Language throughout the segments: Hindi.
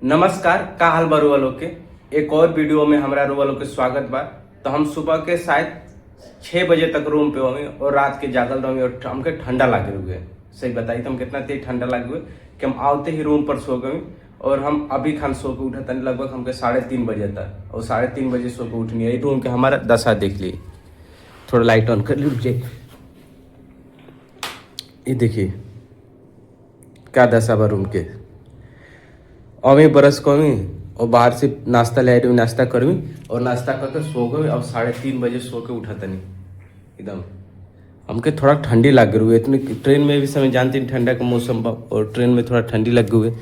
नमस्कार, का हाल बा रुआ लोग के। एक और वीडियो में हमरा रुआ लोग के स्वागत बा। तो हम सुबह के शायद 6 बजे तक रूम पे होंगे और रात के जागल रहोगे और हमके ठंडा लागे हुए। सही बताई तो हम कितना तेज ठंडा लागे हुए कि हम आवते ही रूम पर सो गए और हम अभी खान सो के उठा तनी लगभग हमके 3:30 बजे तक और 3:30 बजे सो के उठनी है। रूम के हमारा दशा देख लिए। थोड़ा लाइट ऑन कर ली, रुक जाए। ये देखिए क्या दशा बा रूम के। अभी बरस कमी और बाहर से नाश्ता ले रही, नाश्ता करवी और नाश्ता करके सो गए। अब 3:30 बजे सो के उठा तनी एकदम। हमके थोड़ा ठंडी लग रही है इतनी। ट्रेन में भी समय जानती ठंडा का मौसम बा और ट्रेन में थोड़ा ठंडी लग गई है।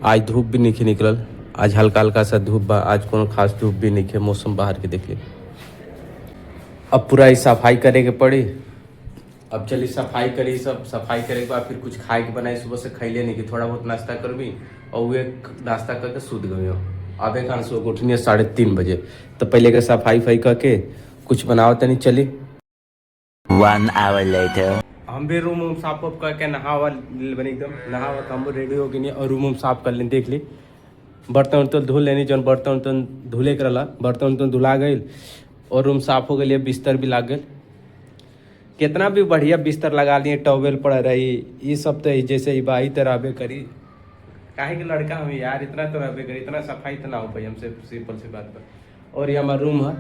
आज धूप भी नहीं निकलल, आज हल्का हल्का सा धूप बा। आज कोनो खास धूप भी नहीं है। मौसम बाहर के देखिए। अब पूरा ही सफाई करे के पड़ी। अब चलिए सफाई करी, सब सफाई करे के बाद फिर कुछ खाए के बनाई। सुबह से खैले नहीं कि थोड़ा बहुत नाश्ता करवी और वे नाश्ता करके सूत गई हो। अब एक सो के उठनी है 3:30 बजे। तो पहले के सफाई फाई करके कुछ बनाओ तनी चली। 1 hour later. हम भी रूम साफ उफ करके नहावा बनी एकदम। नहावा हम रेडी हो गई और रूम साफ कर लें। देख ली बर्तन उर्तन धुल लेनी, जौन बर्तन उर्तन धुले के रहा बर्तन उर्तन धुला गई और रूम साफ हो गई। बिस्तर भी लाग गई। कितना भी बढ़िया बिस्तर लगा लिए, टॉवेल पड़ रही, ये सब तो जैसे ही बाई तो रहबे करी। काहे कि लड़का हम यार इतना तो रहबे करी, इतना सफाई तो ना हो पाई हमसे, सिंपल सी बात पर। और ये हमारा रूम है।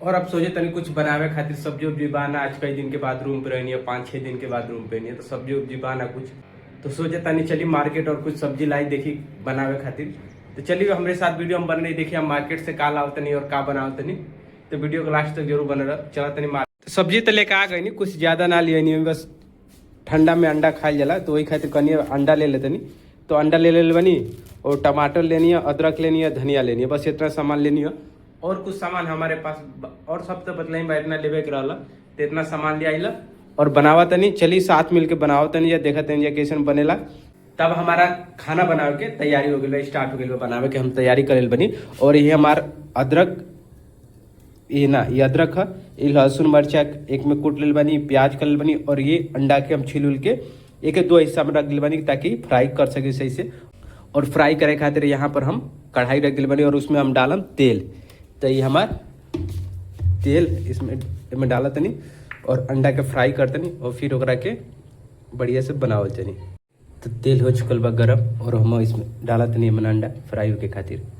और अब सोचे तनी कुछ बनावे खातिर सब्जी उब्जी बाना। आज कई दिन के बाद रूम पे रहनी है, 5-6 दिन के बाद रूम पे नहीं है, तो सब्जी उब्जी बाना कुछ। तो सोचे तनी चली मार्केट और कुछ सब्जी लाई देखी बनावे खातिर। तो चलिए हमारे साथ वीडियो हम बन रही देखिए। हम मार्केट से का लाओ तनी और का बनाओ तनी। तो वीडियो को लास्ट तक जरूर बने रहा। चला तनी सब्जी तो लेकर आ गई नहीं, कुछ ज्यादा ना लिए नहीं, बस ठंडा में अंडा खाई जाला तो वही खातिर कनी अंडा ले लेते नहीं। तो अंडा ले ले बनी और टमाटर लेनी है, अदरक लेनी है, धनिया लेनी है, बस इतना सामान लेनी है। और कुछ सामान हमारे पास और सब तो बतलाई बा इतना लेवे के रहा। तो इतना सामान ले आइला और बनावा तनी। चली साथ मिल के बनाओ तनी या देखा तनी कैसे बनेला। तब हमारा खाना बनावे के तैयारी हो गई, स्टार्ट हो गई बनावे के। हम तैयारी करे बनी। और ये हमार अदरक, ये अदरक है, ये लहसुन मरचा एक में कूट ले बनी, प्याज कर बनी और ये अंडा के हम छील उल के एक 2 हिस्सा में रख दिल बनी ताकि फ्राई कर सके सही से। और फ्राई करे खातिर यहाँ पर हम कढ़ाई रख दिल बनी और उसमें हम डालम तेल। तो ये हमार तेल इसमें डाला तनी और अंडा के फ्राई कर तनी और फिर ओकरा के बढ़िया से बनावल तनी। तो तेल हो चुकल बा गरम और हम इसमें डाला तनी मन अंडा फ्राई होके खातिर।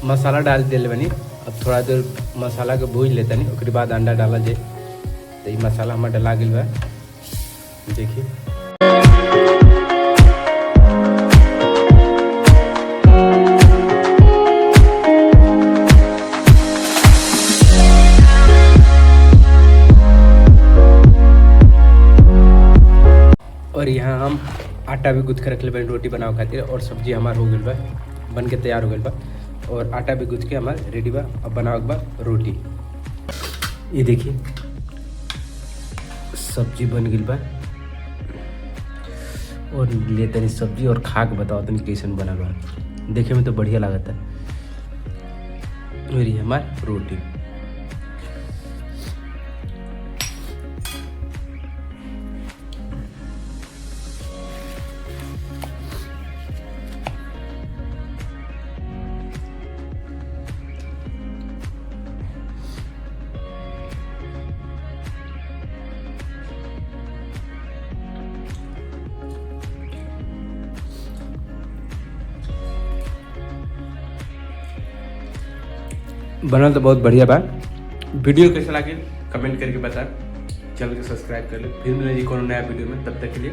मसाला डाल दिल बनी। अब थोड़ा देर मसाला के भूज लेते नहीं, उसके बाद अंडा डाला जाए। तो ये मसाला हमारा डला गया बा, देखिए। और यहाँ हम आटा भी गूँथ के रख ले बनी रोटी बनाओ खातिर। और सब्जी हमार हो गई बा, बन के तैयार हो गई बा। और आटा भी गूँथ के हमारे रेडी बा। अब बनाओ बा रोटी। ये देखिए सब्जी बन गई बा और ले तनी सब्जी और खा के बताओ तनी कैसन बना बा। देखे में तो बढ़िया लागता है। और ये हमारी रोटी। बनल तो बहुत बढ़िया बा। वीडियो कैसा लगे कमेंट करके बता, चैनल को सब्सक्राइब कर ले। फिर मिलेगी कोनो नया वीडियो में, तब तक के लिए